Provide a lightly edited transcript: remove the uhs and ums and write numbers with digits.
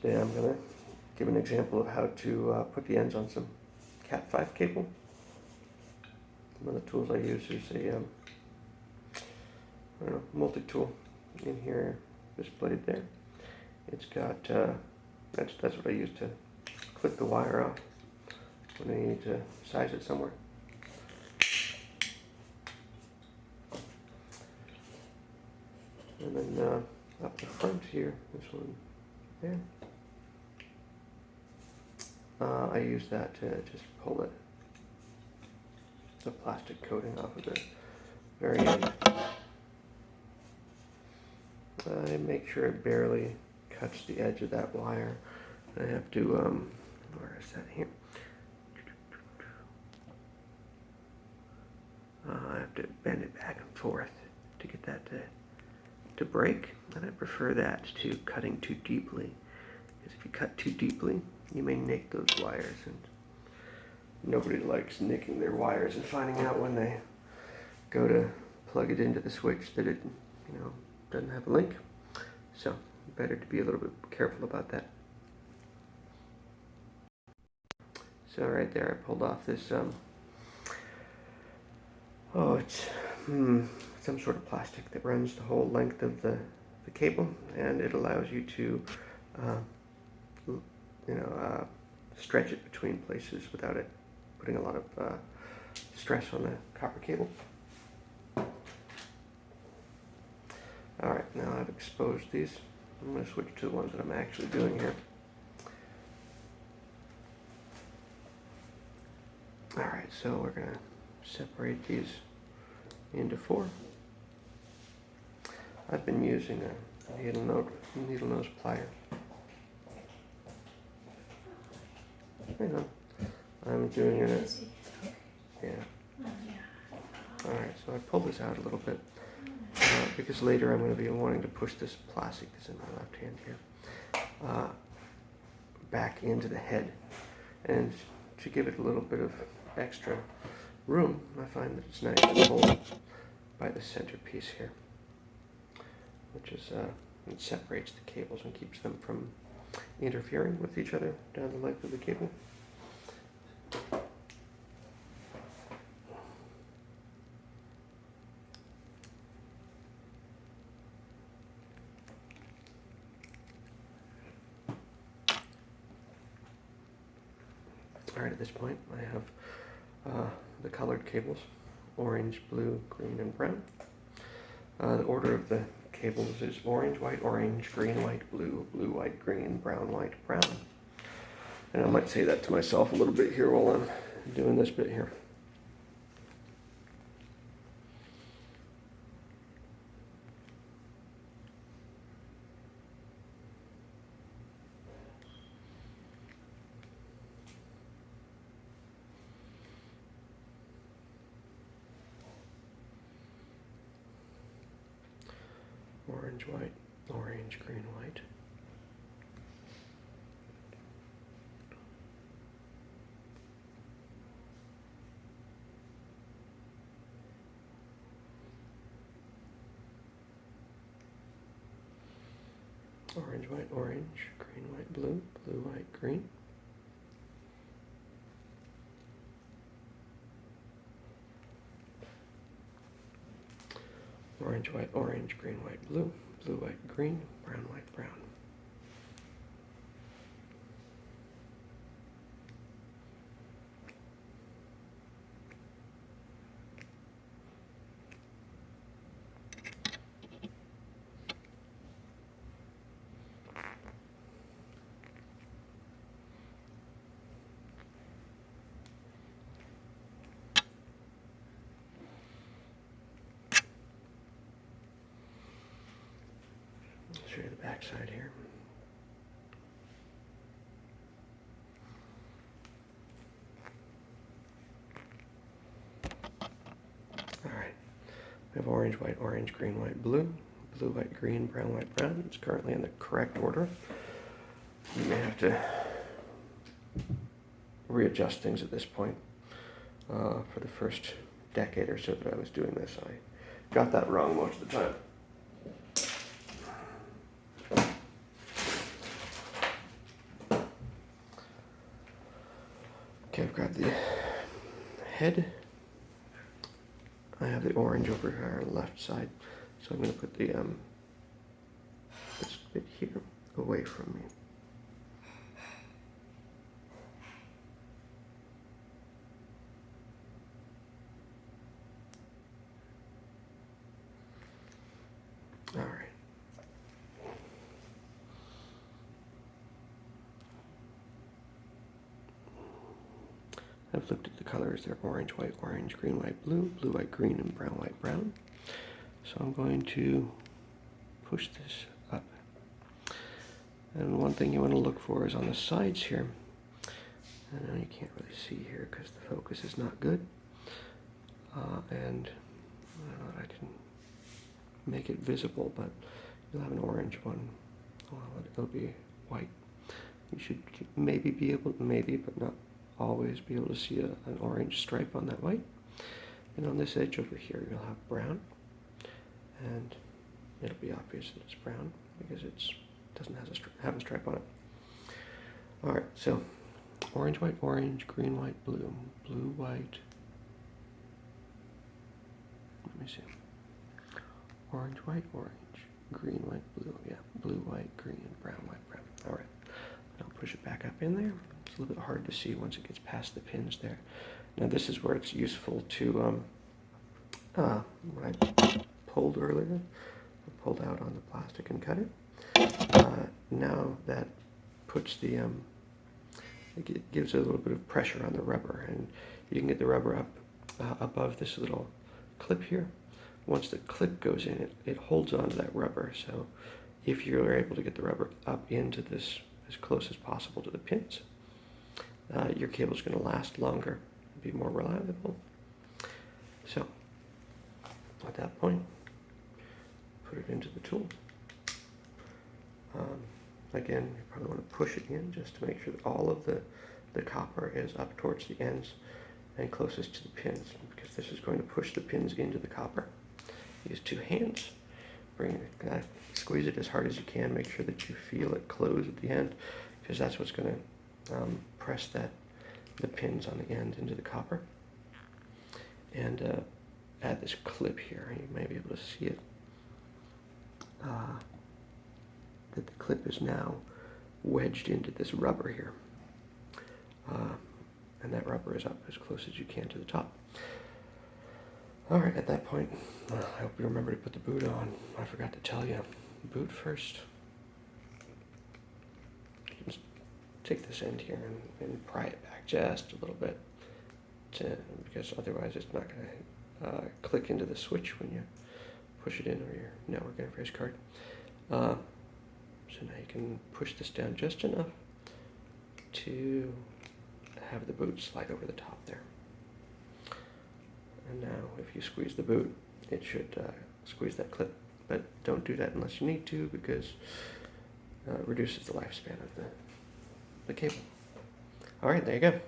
Today I'm going to give an example of how to put the ends on some cat-5 cable. One of the tools I use is a multi-tool in here, displayed there. It's got, that's what I use to clip the wire off when I need to size it somewhere. And then up the front here, this one there, I use that to just pull the plastic coating off of the very end. I make sure it barely cuts the edge of that wire. I have to, where is that here? I have to bend it back and forth to get that to break, and I prefer that to cutting too deeply, because if you cut too deeply, you may nick those wires, and nobody likes nicking their wires and finding out when they go to plug it into the switch that it, doesn't have a link. So better to be a little bit careful about that. So right there, I pulled off this. It's some sort of plastic that runs the whole length of the cable, and it allows you to, stretch it between places without it putting a lot of stress on the copper cable. Alright, now I've exposed these. I'm going to switch to the ones that I'm actually doing here. Alright, so we're going to separate these into 4. I've been using a needle nose plier. Hang on. I'm doing it. Yeah. Alright, so I pull this out a little bit because later I'm going to be wanting to push this plastic that's in my left hand here back into the head. And to give it a little bit of extra room, I find that it's nice to hold by the center piece here, which is it separates the cables and keeps them from interfering with each other down the length of the cable. Alright, at this point I have the colored cables, orange, blue, green, and brown. The order of the cables is orange, white, orange, green, white, blue, blue, white, green, brown, white, brown. And I might say that to myself a little bit here while I'm doing this bit here. Orange, white, orange, green, white. Orange, white, orange, green, white, blue, blue, white, green. Orange, white, orange, green, white, blue, blue, white, green, brown, white, brown. I'll show you the back side here. Alright, we have orange, white, orange, green, white, blue, blue, white, green, brown, white, brown. It's currently in the correct order. You may have to readjust things at this point. For the first decade or so that I was doing this, I got that wrong most of the time. Okay, I've got the head. I have the orange over here on the left side, so I'm going to put the this bit here away from me. All right. I've looked at the colors. They're orange, white, orange, green, white, blue, blue, white, green, and brown, white, brown. So I'm going to push this up. And one thing you want to look for is on the sides here. I know you can't really see here because the focus is not good. And I don't know if I can make it visible, but you'll have an orange one. Well, it'll be white. You should maybe be able, maybe, but not always be able to see an orange stripe on that white. And on this edge over here, you'll have brown. And it'll be obvious that it's brown because it doesn't have a stripe on it. All right, so orange, white, orange, green, white, blue, blue, white. Let me see. Orange, white, orange, green, white, blue. Yeah, blue, white, green, brown, white, brown. All right. I'll push it back up in there. It's a little bit hard to see once it gets past the pins there. Now this is where it's useful to, when I pulled earlier, I pulled out on the plastic and cut it. Now that puts the, it gives a little bit of pressure on the rubber, and you can get the rubber up above this little clip here. Once the clip goes in, it holds onto that rubber. So if you're able to get the rubber up into this as close as possible to the pins, your cable is going to last longer, be more reliable. So at that point, put it into the tool. Again, you probably want to push it in just to make sure that all of the copper is up towards the ends and closest to the pins, because this is going to push the pins into the copper. Use two hands, squeeze it as hard as you can, make sure that you feel it close at the end, because that's what's going to press the pins on the end into the copper. And add this clip here. You may be able to see it. That the clip is now wedged into this rubber here. And that rubber is up as close as you can to the top. All right, at that point, I hope you remember to put the boot on. I forgot to tell you. Boot first. Just take this end here and pry it back just a little bit, because otherwise it's not going to click into the switch when you push it in or your network interface card. So now you can push this down just enough to have the boot slide over the top there. And now if you squeeze the boot, it should squeeze that clip. But don't do that unless you need to, because it reduces the lifespan of the cable. All right, there you go.